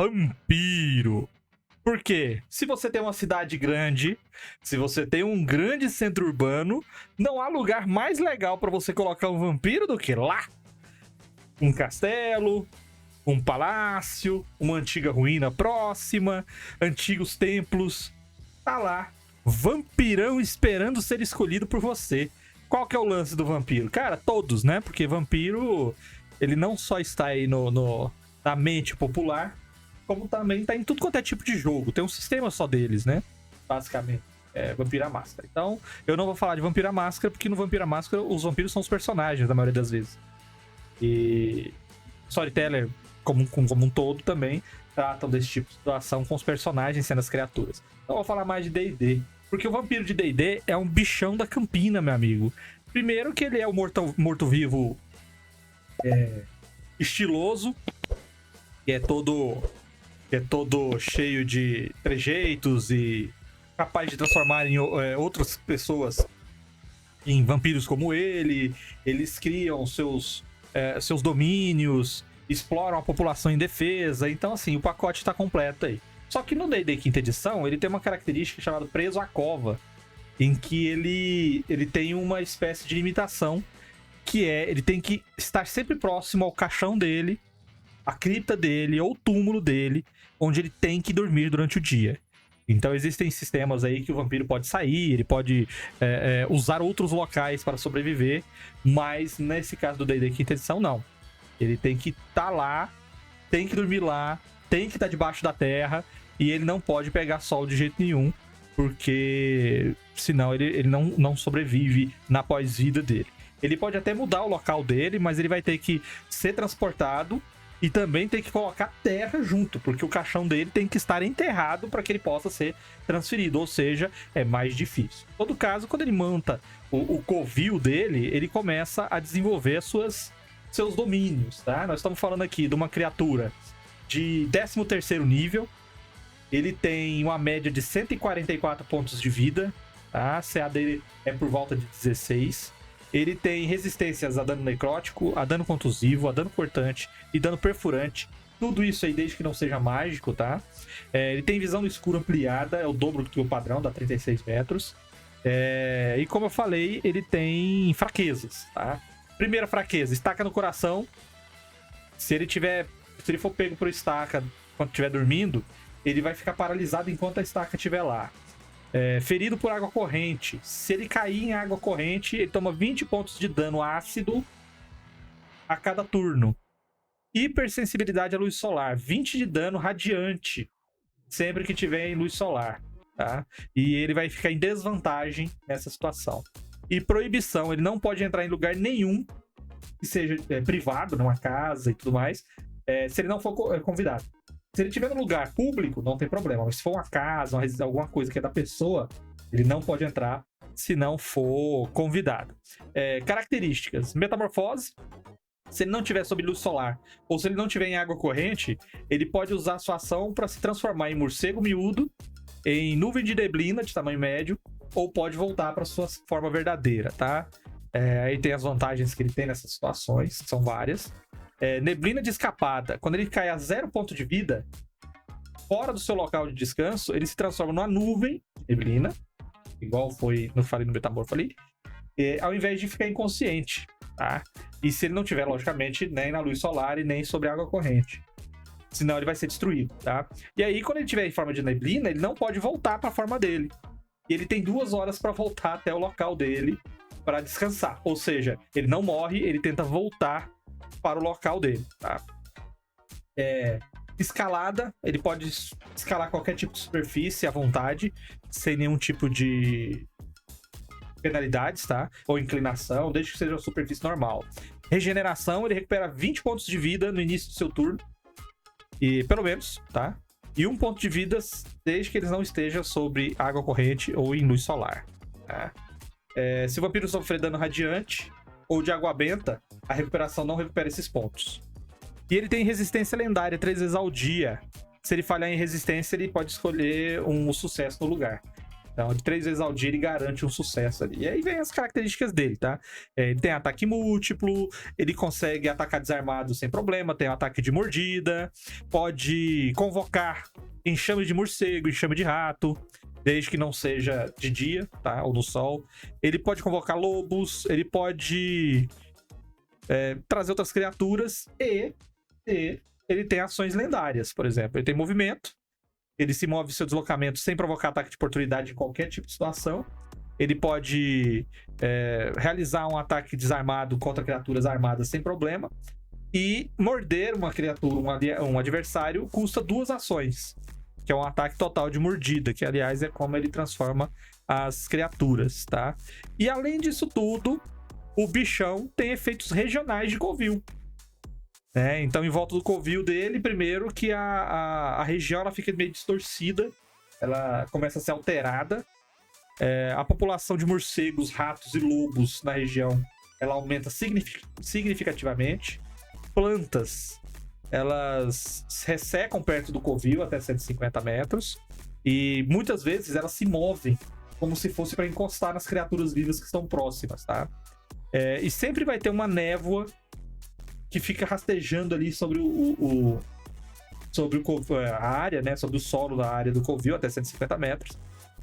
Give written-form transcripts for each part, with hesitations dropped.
vampiro. Por quê? Se você tem uma cidade grande, se você tem um grande centro urbano, não há lugar mais legal para você colocar um vampiro do que lá. Um castelo, um palácio, uma antiga ruína próxima, antigos templos. Tá lá, vampirão esperando ser escolhido por você. Qual que é o lance do vampiro? Cara, todos, né? Porque vampiro, ele não só está aí na mente popular, como também tá em tudo quanto é tipo de jogo. Tem um sistema só deles, né? Basicamente. É Vampiro à Máscara. Então, eu não vou falar de Vampiro à Máscara, porque no Vampiro à Máscara os vampiros são os personagens, na maioria das vezes. E Storyteller, como um todo, também tratam desse tipo de situação com os personagens sendo as criaturas. Então, eu vou falar mais de D&D. Porque o vampiro de D&D é um bichão da campina, meu amigo. Primeiro que ele é o morto-vivo estiloso, que é todo cheio de trejeitos e capaz de transformar outras pessoas em vampiros como ele. Eles criam seus domínios, exploram a população indefesa. Então, assim, o pacote tá completo aí. Só que no D&D quinta edição, ele tem uma característica chamada Preso à Cova, em que ele tem uma espécie de limitação, que ele tem que estar sempre próximo ao caixão dele, a cripta dele ou o túmulo dele, onde ele tem que dormir durante o dia. Então existem sistemas aí que o vampiro pode sair, ele pode usar outros locais para sobreviver, mas nesse caso do D&D quinta edição, não. Ele tem que estar lá, tem que dormir lá, tem que estar debaixo da terra, e ele não pode pegar sol de jeito nenhum, porque senão ele não sobrevive na pós-vida dele. Ele pode até mudar o local dele, mas ele vai ter que ser transportado e também tem que colocar terra junto, porque o caixão dele tem que estar enterrado para que ele possa ser transferido, ou seja, é mais difícil. Em todo caso, quando ele monta o covil dele, ele começa a desenvolver seus domínios, tá? Nós estamos falando aqui de uma criatura de 13º nível. Ele tem uma média de 144 pontos de vida, tá? A CA dele é por volta de 16. Ele tem resistências a dano necrótico, a dano contusivo, a dano cortante e dano perfurante. Tudo isso aí desde que não seja mágico, tá? Ele tem visão no escuro ampliada, é o dobro do que o padrão, dá 36 metros. E como eu falei, ele tem fraquezas, tá? Primeira fraqueza, estaca no coração. Se ele for pego por estaca quando estiver dormindo, ele vai ficar paralisado enquanto a estaca estiver lá. Ferido por água corrente. Se ele cair em água corrente, ele toma 20 pontos de dano ácido a cada turno. Hipersensibilidade à luz solar. 20 de dano radiante sempre que tiver em luz solar. Tá? E ele vai ficar em desvantagem nessa situação. E proibição. Ele não pode entrar em lugar nenhum que seja privado, numa casa e tudo mais, se ele não for convidado. Se ele estiver no lugar público, não tem problema. Mas se for uma casa, alguma coisa que é da pessoa, ele não pode entrar se não for convidado. Características. Metamorfose. Se ele não estiver sob luz solar ou se ele não estiver em água corrente, ele pode usar a sua ação para se transformar em morcego miúdo, em nuvem de neblina de tamanho médio, ou pode voltar para sua forma verdadeira, tá? Aí tem as vantagens que ele tem nessas situações, que são várias. Neblina de escapada. Quando ele cai a 0 ponto de vida, fora do seu local de descanso, ele se transforma numa nuvem de neblina, igual falei no Metamorfo ali, ao invés de ficar inconsciente, tá? E se ele não tiver, logicamente, nem na luz solar e nem sobre água corrente. Senão ele vai ser destruído, tá? E aí, quando ele tiver em forma de neblina, ele não pode voltar para a forma dele. E ele tem 2 horas para voltar até o local dele para descansar. Ou seja, ele não morre, ele tenta voltar para o local dele, tá? Escalada, ele pode escalar qualquer tipo de superfície à vontade, sem nenhum tipo de penalidades, tá? Ou inclinação, desde que seja uma superfície normal. Regeneração, ele recupera 20 pontos de vida no início do seu turno, e pelo menos, tá? E 1 ponto de vida desde que eles não estejam sobre água corrente ou em luz solar, tá? Se o vampiro sofrer dano radiante ou de água benta, a recuperação não recupera esses pontos. E ele tem resistência lendária 3 vezes ao dia. Se ele falhar em resistência, ele pode escolher um sucesso no lugar. Então, de 3 vezes ao dia ele garante um sucesso ali. E aí vem as características dele, tá? Ele tem ataque múltiplo, ele consegue atacar desarmado sem problema, tem um ataque de mordida, pode convocar enxame de morcego, enxame de rato, desde que não seja de dia, tá? Ou no sol. Ele pode convocar lobos, ele pode trazer outras criaturas e ele tem ações lendárias, por exemplo. Ele tem movimento, ele se move seu deslocamento sem provocar ataque de oportunidade em qualquer tipo de situação. Ele pode realizar um ataque desarmado contra criaturas armadas sem problema. E morder uma criatura, um adversário, custa 2 ações, que é um ataque total de mordida, que aliás é como ele transforma as criaturas, tá? E além disso tudo, o bichão tem efeitos regionais de Covil. Então, em volta do covil dele, primeiro que a região ela fica meio distorcida, ela começa a ser alterada. A população de morcegos, ratos e lobos na região ela aumenta significativamente. Plantas, elas ressecam perto do covil até 150 metros. E muitas vezes elas se movem como se fosse para encostar nas criaturas vivas que estão próximas, tá? E sempre vai ter uma névoa que fica rastejando ali sobre a área, né? Sobre o solo da área do covil, até 150 metros.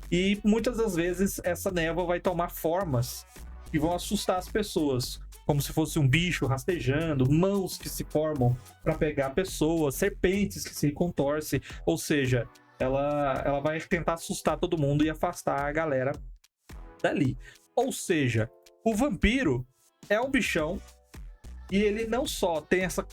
E muitas das vezes essa névoa vai tomar formas que vão assustar as pessoas. Como se fosse um bicho rastejando, mãos que se formam para pegar pessoas, serpentes que se contorcem. Ou seja, ela vai tentar assustar todo mundo e afastar a galera dali. Ou seja, o vampiro é um bichão. E ele não só tem essa...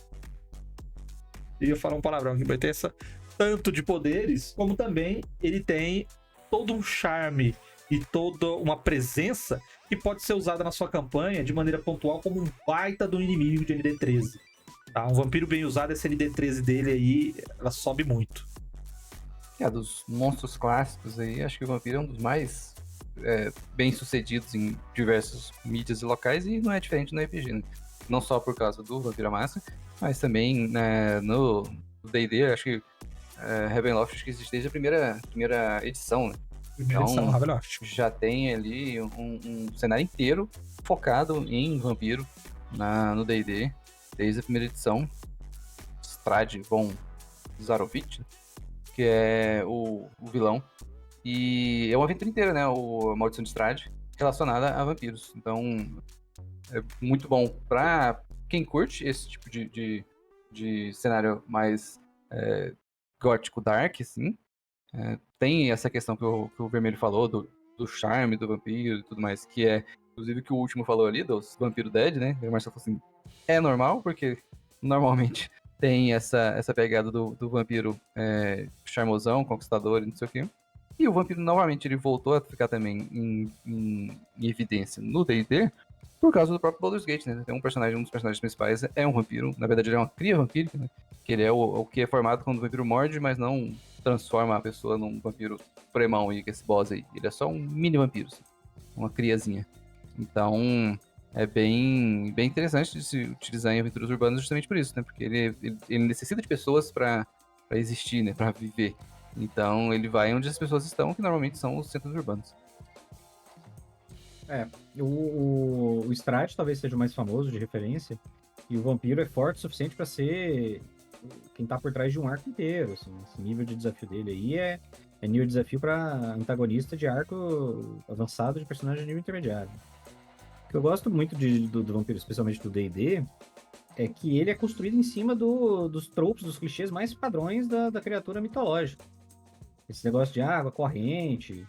Eu ia falar um palavrão aqui, mas tem essa tanto de poderes, como também ele tem todo um charme e toda uma presença que pode ser usada na sua campanha de maneira pontual como um baita do inimigo de ND13. Tá? Um vampiro bem usado, essa ND13 dele aí, ela sobe muito. Dos monstros clássicos aí, acho que o vampiro é um dos mais bem sucedidos em diversas mídias e locais, e não é diferente no RPG, né? Não só por causa do Vampiro à Massa, mas também no D&D, acho que Ravenloft acho que existe desde a primeira edição, né? Edição, Ravenloft. Já tem ali um cenário inteiro focado em vampiro no D&D, desde a primeira edição. Strahd von Zarovich, que é o vilão. E é uma aventura inteira, né? A Maldição de Strahd, relacionada a vampiros. Então, é muito bom pra quem curte esse tipo de cenário mais gótico dark, assim. Tem essa questão que o Vermelho falou, do charme do vampiro e tudo mais, que é, inclusive, que o último falou ali, dos Vampiro Dead, né? O Marcelo falou assim, é normal, porque normalmente tem essa pegada do vampiro charmosão, conquistador e não sei o quê. E o vampiro, novamente, ele voltou a ficar também em evidência no D&D, por causa do próprio Baldur's Gate, né? Tem um dos personagens principais é um vampiro. Na verdade, ele é uma cria vampírica, né? Que ele é o que é formado quando o vampiro morde, mas não transforma a pessoa num vampiro supremão e que esse boss aí. Ele é só um mini vampiro, assim, uma criazinha. Então, é bem interessante de se utilizar em aventuras urbanas justamente por isso, né? Porque ele necessita de pessoas para existir, né? Para viver. Então, ele vai onde as pessoas estão, que normalmente são os centros urbanos. O Strahd talvez seja o mais famoso de referência, e o vampiro é forte o suficiente para ser quem tá por trás de um arco inteiro, assim. Esse nível de desafio dele aí é nível de desafio para antagonista de arco avançado de personagem de nível intermediário. O que eu gosto muito do vampiro, especialmente do D&D, é que ele é construído em cima dos tropos, dos clichês mais padrões da criatura mitológica. Esse negócio de água corrente,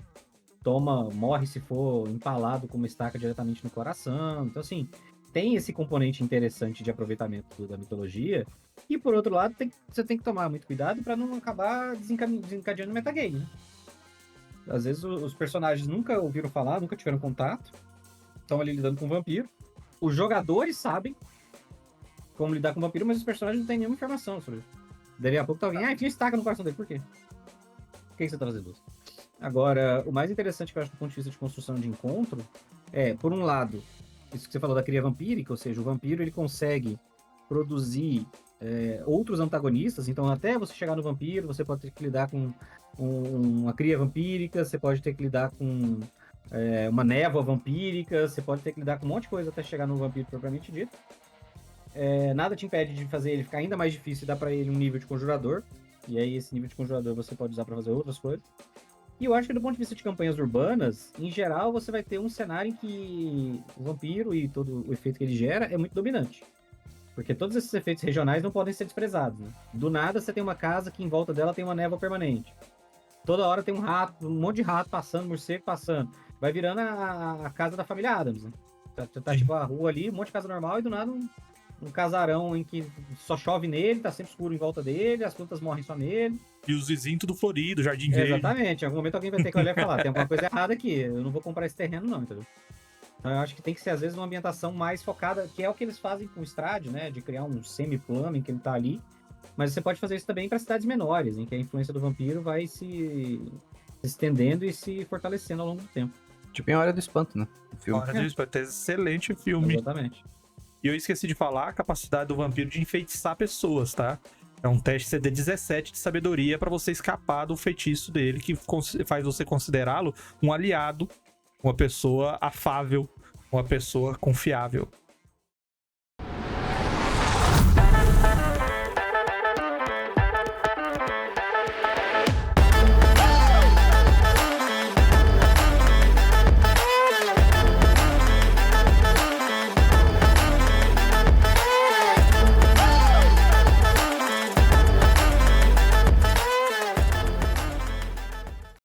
morre se for empalado com uma estaca diretamente no coração. Então, assim, tem esse componente interessante de aproveitamento da mitologia. E, por outro lado, você tem que tomar muito cuidado para não acabar desencadeando o metagame, né? Às vezes, os personagens nunca ouviram falar, nunca tiveram contato, estão ali lidando com um vampiro. Os jogadores sabem como lidar com o vampiro, mas os personagens não têm nenhuma informação sobre isso. Daí a pouco tá alguém, tinha estaca no coração dele, por quê? Por que você tá fazendo isso? Agora, o mais interessante que eu acho do ponto de vista de construção de encontro por um lado, isso que você falou da cria vampírica, ou seja, o vampiro ele consegue produzir outros antagonistas. Então, até você chegar no vampiro, você pode ter que lidar com uma cria vampírica, você pode ter que lidar com uma névoa vampírica, você pode ter que lidar com um monte de coisa até chegar no vampiro propriamente dito. Nada te impede de fazer ele ficar ainda mais difícil e dar pra ele um nível de conjurador. E aí, esse nível de conjurador você pode usar pra fazer outras coisas. E eu acho que do ponto de vista de campanhas urbanas, em geral, você vai ter um cenário em que o vampiro e todo o efeito que ele gera é muito dominante. Porque todos esses efeitos regionais não podem ser desprezados, né? Do nada, você tem uma casa que em volta dela tem uma névoa permanente. Toda hora tem um rato, um monte de rato passando, morcego passando. Vai virando a casa da família Addams, né? Tá tipo a rua ali, um monte de casa normal, e do nada um casarão em que só chove nele, tá sempre escuro em volta dele, as plantas morrem só nele. E os vizinhos tudo florido, jardim verde. Exatamente, em algum momento alguém vai ter que olhar e falar, tem alguma coisa errada aqui, eu não vou comprar esse terreno não, entendeu? Então eu acho que tem que ser, às vezes, uma ambientação mais focada, que é o que eles fazem com o Strade, né, de criar um semi-plano em que ele tá ali, mas você pode fazer isso também para cidades menores, em que a influência do vampiro vai se estendendo e se fortalecendo ao longo do tempo. Tipo em Hora do Espanto, né? O filme. Hora do Espanto, excelente filme. Exatamente. E eu esqueci de falar a capacidade do vampiro de enfeitiçar pessoas, tá? É um teste CD17 de sabedoria pra você escapar do feitiço dele, que faz você considerá-lo um aliado, uma pessoa afável, uma pessoa confiável.